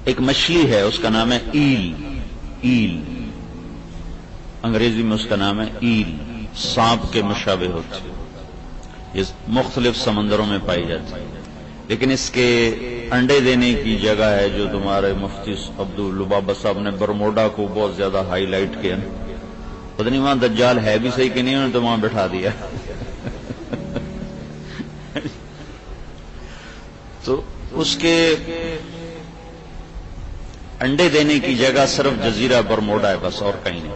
ایک مچھلی ہے، اس کا نام ہے ایل، انگریزی میں اس کا نام ہے ایل، سانپ کے مشابہ ہوتی ہے، یہ مختلف سمندروں میں پائی جاتی ہے، لیکن اس کے انڈے دینے کی جگہ ہے جو تمہارے مفتی عبداللبابہ صاحب نے برموڈا کو بہت زیادہ ہائی لائٹ کیا، پتہ نہیں وہاں دجال ہے بھی صحیح کہ نہیں، انہوں نے تو وہاں بٹھا دیا تو اس کے انڈے دینے کی جگہ صرف جزیرہ برموڈا ہے بس، اور کہیں نہیں۔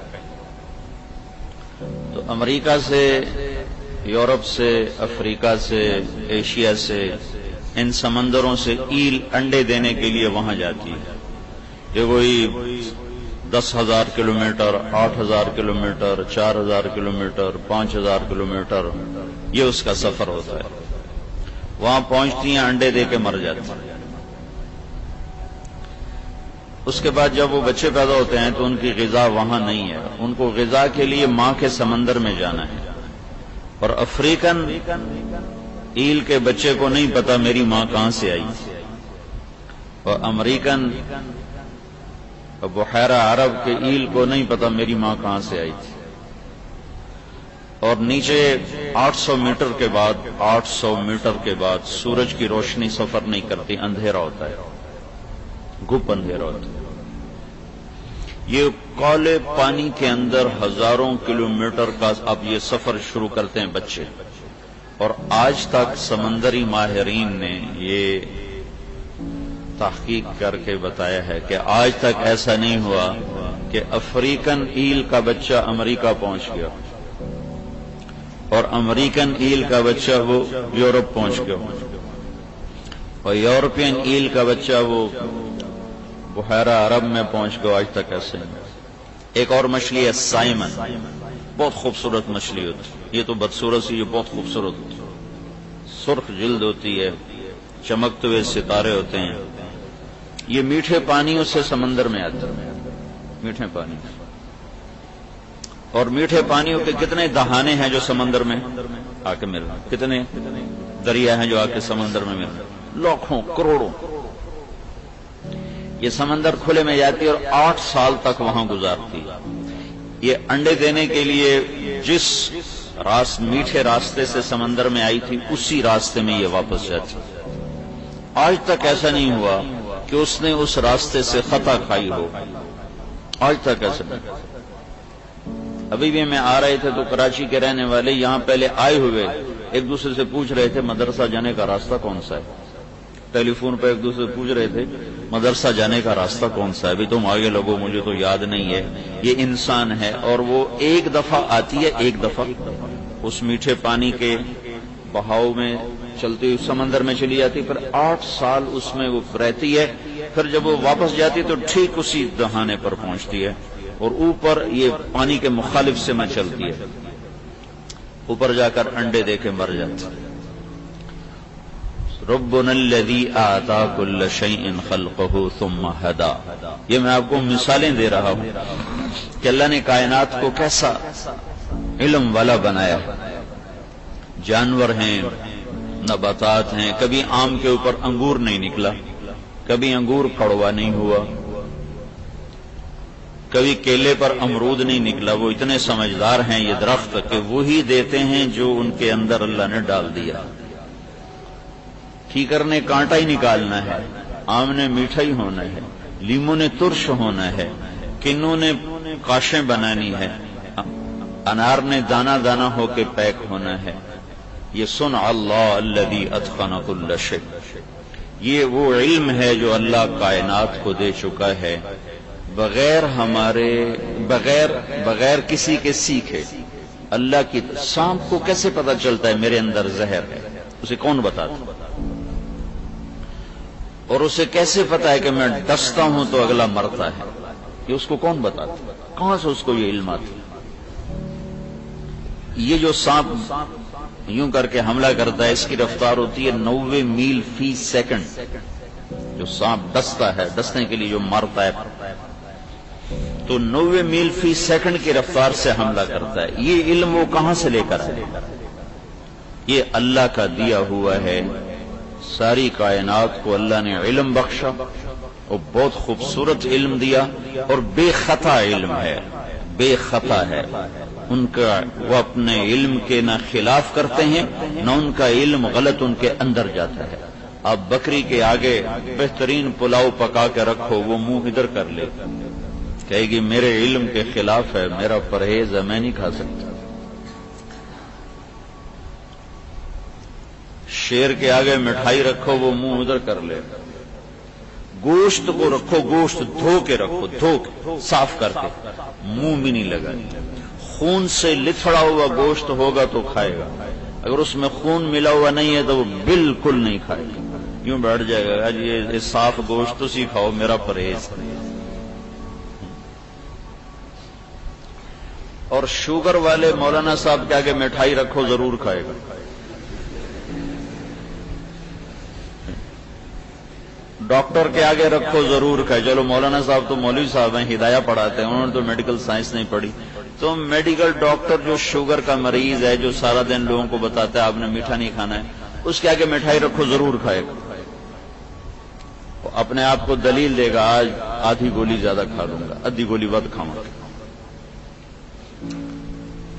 تو امریکہ سے، یورپ سے، افریقہ سے، ایشیا سے، ان سمندروں سے ایل انڈے دینے کے لیے وہاں جاتی ہے۔ یہ کوئی 10,000 کلومیٹر، 8,000 کلومیٹر، 4,000 کلومیٹر، 5,000 کلومیٹر، یہ اس کا سفر ہوتا ہے۔ وہاں پہنچتی ہیں، انڈے دے کے مر جاتی ہیں۔ اس کے بعد جب وہ بچے پیدا ہوتے ہیں تو ان کی غذا وہاں نہیں ہے، ان کو غذا کے لیے ماں کے سمندر میں جانا ہے۔ اور افریقن ایل کے بچے کو نہیں پتا میری ماں کہاں سے آئی، اور امریکن بحیرہ عرب کے ایل کو نہیں پتا میری ماں کہاں سے آئی تھی۔ اور نیچے 800 میٹر کے بعد سورج کی روشنی سفر نہیں کرتی، اندھیرا ہوتا ہے، گپ اندھیرا ہوتا ہے۔ یہ کالے پانی کے اندر ہزاروں کلومیٹر کا اب یہ سفر شروع کرتے ہیں بچے، اور آج تک سمندری ماہرین نے یہ تحقیق کر کے بتایا ہے کہ آج تک ایسا نہیں ہوا کہ افریقن ایل کا بچہ امریکہ پہنچ گیا اور امریکن ایل کا بچہ وہ یورپ پہنچ گیا اور یورپین ایل کا بچہ وہ بحیرہ عرب میں پہنچ گیا، آج تک ایسے نہیں۔ ایک اور مچھلی ہے سائمن، بہت خوبصورت مچھلی ہوتی ہے، یہ تو بدصورت سی، یہ بہت خوبصورت ہوتی ہے، سرخ جلد ہوتی ہے، چمکتے ہوئے ستارے ہوتے ہیں، یہ میٹھے پانیوں سے سمندر میں آتے ہیں، میٹھے پانی، اور میٹھے پانیوں کے کتنے دہانے ہیں جو سمندر میں آ کے مل رہے ہیں، کتنے دریا ہیں جو آ کے سمندر میں مل رہے ہیں، لاکھوں کروڑوں۔ یہ سمندر کھلے میں جاتی ہے اور 8 سال تک وہاں گزارتی ہے۔ یہ انڈے دینے کے لیے جس میٹھے راستے سے سمندر میں آئی تھی اسی راستے میں یہ واپس جاتی۔ آج تک ایسا نہیں ہوا کہ اس نے اس راستے سے خطا کھائی ہو، آج تک ایسا نہیں۔ ابھی بھی میں آ رہے تھے تو کراچی کے رہنے والے یہاں پہلے آئے ہوئے ایک دوسرے سے پوچھ رہے تھے مدرسہ جانے کا راستہ کون سا ہے، ٹیلی فون پہ ایک دوسرے سے پوچھ رہے تھے مدرسہ جانے کا راستہ کون سا ہے، ابھی تم آگے لگو مجھے تو یاد نہیں ہے۔ یہ انسان ہے اور وہ ایک دفعہ آتی ہے، ایک دفعہ اس میٹھے پانی کے بہاؤ میں چلتی ہوئی سمندر میں چلی جاتی، پھر 8 سال اس میں وہ رہتی ہے، پھر جب وہ واپس جاتی تو ٹھیک اسی دہانے پر پہنچتی ہے اور اوپر یہ پانی کے مخالف سے میں چلتی ہے، اوپر جا کر انڈے دے کے مر جاتی ہے۔ ربنا الذی اعطى كل شيء خلقه ثم هدى، یہ میں آپ کو مثالیں دے رہا ہوں کہ اللہ نے کائنات کو کیسا علم والا بنایا۔ جانور ہیں، نباتات ہیں، کبھی آم کے اوپر انگور نہیں نکلا، کبھی انگور کڑوا نہیں ہوا، کبھی کیلے پر امرود نہیں نکلا۔ وہ اتنے سمجھدار ہیں یہ درخت کہ وہی دیتے ہیں جو ان کے اندر اللہ نے ڈال دیا۔ کھیکر نے کانٹا ہی نکالنا ہے، آم نے میٹھا ہی ہونا ہے، لیمو نے ترش ہونا ہے، کنو نے کاشیں بنانی ہے، انار نے دانا دانا ہو کے پیک ہونا ہے۔ یہ صنع اللہ الذی اتقن کل شیء، یہ وہ علم ہے جو اللہ کائنات کو دے چکا ہے بغیر بغیر کسی کے سیکھے۔ اللہ کی سانپ کو کیسے پتا چلتا ہے میرے اندر زہر ہے؟ اسے کون بتاتا؟ اور اسے کیسے پتا ہے کہ میں ڈستا ہوں تو اگلا مرتا ہے؟ یہ اس کو کون بتاتا؟ کہاں سے اس کو یہ علم آتا؟ یہ جو سانپ یوں کر کے حملہ کرتا ہے اس کی رفتار ہوتی ہے 90 میل فی سیکنڈ۔ جو سانپ ڈستا ہے، ڈسنے کے لیے جو مارتا ہے تو 90 میل فی سیکنڈ کی رفتار سے حملہ کرتا ہے۔ یہ علم وہ کہاں سے لے کر آئے؟ یہ اللہ کا دیا ہوا ہے ساری کائنات کو اللہ نے علم بخشا اور بہت خوبصورت علم دیا، اور بے خطا علم ہے، بے خطا ہے ان کا، وہ اپنے علم کے نہ خلاف کرتے ہیں نہ ان کا علم غلط ان کے اندر جاتا ہے۔ آپ بکری کے آگے بہترین پلاؤ پکا کے رکھو، وہ منہ ادھر کر لے، کہے گی میرے علم کے خلاف ہے، میرا پرہیز ہے، میں نہیں کھا سکتا۔ شیر کے آگے مٹھائی رکھو، وہ منہ ادھر کر لے۔ گوشت کو رکھو، گوشت دھو کے رکھو، دھو کے صاف کر کے، منہ بھی نہیں لگانی۔ خون سے لتھڑا ہوا گوشت ہوگا تو کھائے گا، اگر اس میں خون ملا ہوا نہیں ہے تو وہ بالکل نہیں کھائے گا، یوں بیٹھ جائے گا آج یہ صاف گوشت اسی کھاؤ، میرا پرہیز۔ اور شوگر والے مولانا صاحب کے آگے مٹھائی رکھو، ضرور کھائے گا۔ ڈاکٹر کے آگے رکھو، ضرور کھائے۔ چلو مولانا صاحب تو مولوی صاحب ہیں، ہدایہ پڑھاتے ہیں، انہوں نے تو میڈیکل سائنس نہیں پڑھی، تو میڈیکل ڈاکٹر جو شوگر کا مریض ہے، جو سارا دن لوگوں کو بتاتا ہے آپ نے میٹھا نہیں کھانا ہے، اس کے آگے مٹھائی رکھو، ضرور کھائے گا۔ اپنے آپ کو دلیل دے گا، آج آدھی گولی زیادہ کھا لوں گا، آدھی گولی ود کھاؤں گا۔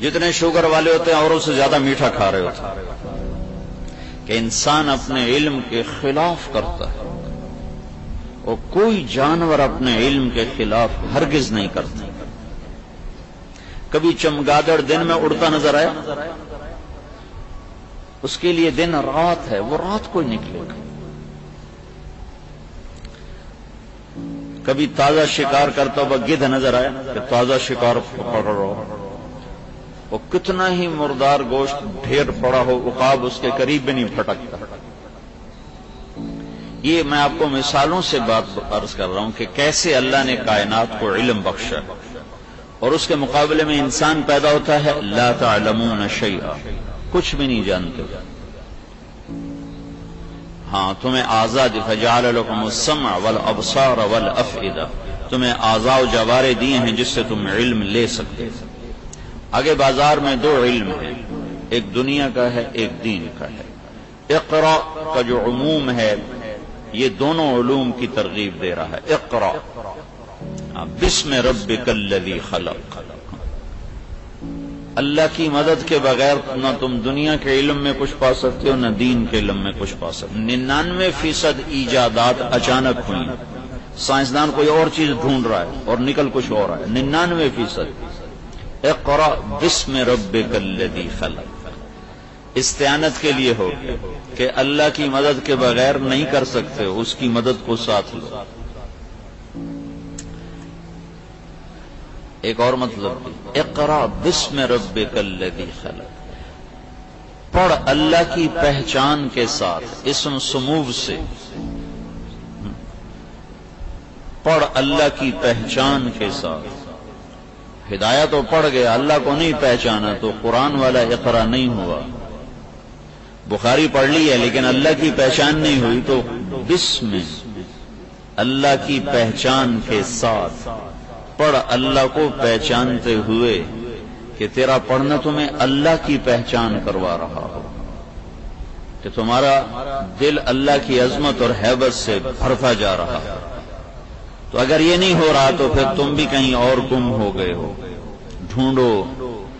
جتنے شوگر والے ہوتے ہیں اوروں سے زیادہ میٹھا کھا رہے ہوتے ہیں، کہ انسان اپنے علم کے خلاف کرتا ہے، اور کوئی جانور اپنے علم کے خلاف ہرگز نہیں کرتا۔ کبھی چمگادڑ دن میں اڑتا نظر آیا؟ اس کے لیے دن رات ہے، وہ رات کو نکلے گا۔ کبھی تازہ شکار کرتا ہوا گدھ نظر آیا کہ تازہ شکار پکڑ رہا ہو، وہ کتنا ہی مردار گوشت ڈھیر پڑا ہو، عقاب اس کے قریب بھی نہیں پھٹکتا۔ یہ میں آپ کو مثالوں سے بات عرض کر رہا ہوں کہ کیسے اللہ نے کائنات کو علم بخشا، اور اس کے مقابلے میں انسان پیدا ہوتا ہے لا تعلمون شیئا، کچھ بھی نہیں جانتے۔ ہاں تمہیں آزاد فجعل لکم السمع والابصار والافئدہ، تمہیں اعضاء و جوارے دیے ہیں جس سے تم علم لے سکتے۔ آگے بازار میں دو علم ہیں، ایک دنیا کا ہے، ایک دین کا ہے۔ اقرا کا جو عموم ہے یہ دونوں علوم کی ترغیب دے رہا ہے۔ اقرا بسم ربک الذی خلق، اللہ کی مدد کے بغیر نہ تم دنیا کے علم میں کچھ پا سکتے ہو، نہ دین کے علم میں کچھ پا سکتے۔ 99% ایجادات اچانک ہوئی، سائنسدان کوئی اور چیز ڈھونڈ رہا ہے اور نکل کچھ اور رہا ہے، 99%۔ اقرا بسم ربک الذی خلق، استعانت کے لیے ہو کہ اللہ کی مدد کے بغیر نہیں کر سکتے، اس کی مدد کو ساتھ لو۔ ایک اور مطلب اقرا بسم ربک الذی خلق، پڑھ اللہ کی پہچان کے ساتھ، اسم سموو سے پڑھ اللہ کی پہچان کے ساتھ۔ ہدایہ تو پڑھ گیا، اللہ کو نہیں پہچانا تو قرآن والا اقرا نہیں ہوا۔ بخاری پڑھ لی ہے لیکن اللہ کی پہچان نہیں ہوئی تو بسم اللہ کی پہچان کے ساتھ پڑھ، اللہ کو پہچانتے ہوئے کہ تیرا پڑھنا تمہیں اللہ کی پہچان کروا رہا ہو، کہ تمہارا دل اللہ کی عظمت اور ہیبت سے بھرتا جا رہا ہے۔ تو اگر یہ نہیں ہو رہا تو پھر تم بھی کہیں اور گم ہو گئے ہو، ڈھونڈو